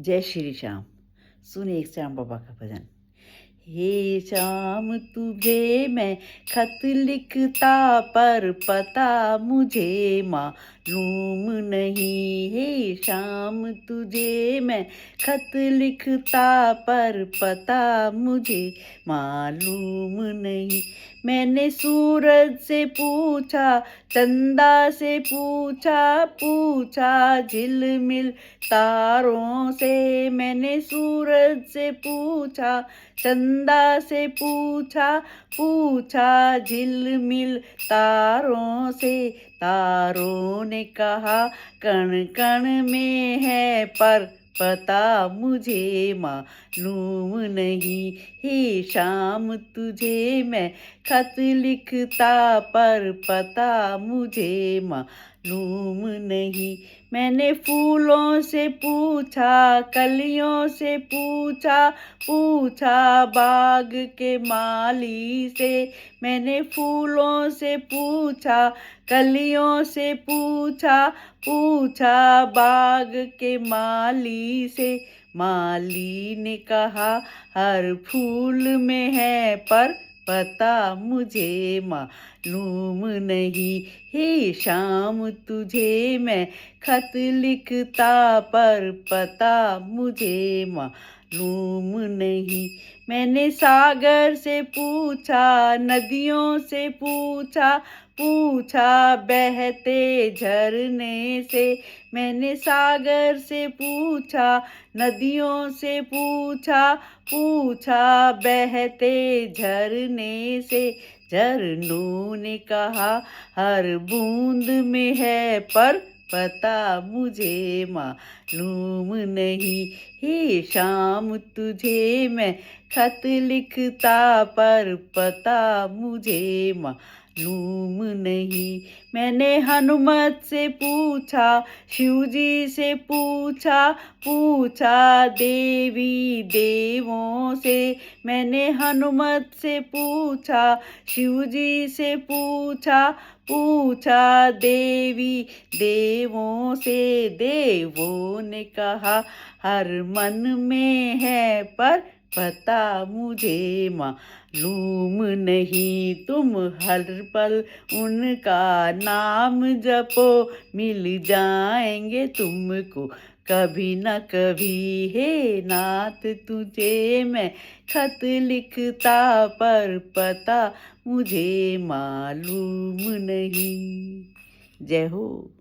जय श्री श्याम। सुनिए एक श्याम बाबा का भजन। हे श्याम तुझे मैं खत लिखता पर पता मुझे मालूम नहीं। हे श्याम तुझे मैं खत लिखता पर पता मुझे मालूम नहीं। मैंने सूरज से पूछा, चंदा से पूछा, पूछा झिलमिल तारों से। मैंने सूरज से पूछा, चंदा से पूछा, पूछा झिलमिल तारों से। तारों ने कहा कण कण में है पर पता मुझे मालूम नहीं। हे शाम तुझे मैं खत लिखता पर पता मुझे मालूम नहीं। मैंने फूलों से पूछा, कलियों से पूछा, पूछा बाग के माली से। मैंने फूलों से पूछा, कलियों से पूछा, पूछा बाग के माली से। माली ने कहा हर फूल में है पर पता मुझे मालूम नहीं। हे शाम तुझे मैं खत लिखता पर पता मुझे मालूम नहीं। मैंने सागर से पूछा, नदियों से पूछा, पूछा बहते झरने से। मैंने सागर से पूछा, नदियों से पूछा, पूछा बहते झरने से। झरनों ने कहा हर बूंद में है पर पता मुझे मालूम नहीं। हे शाम तुझे मैं खत लिखता पर पता मुझे मालूम नहीं। मैंने हनुमत से पूछा, शिवजी से पूछा, पूछा देवी देवों से। मैंने हनुमत से पूछा, शिवजी से पूछा, पूछा देवी देवों से। देवों ने कहा हर मन में है पर पता मुझे मालूम नहीं। तुम हर पल उनका नाम जपो, मिल जाएंगे तुमको कभी न कभी। हे नाथ तुझे मैं खत लिखता पर पता मुझे मालूम नहीं। जय हो।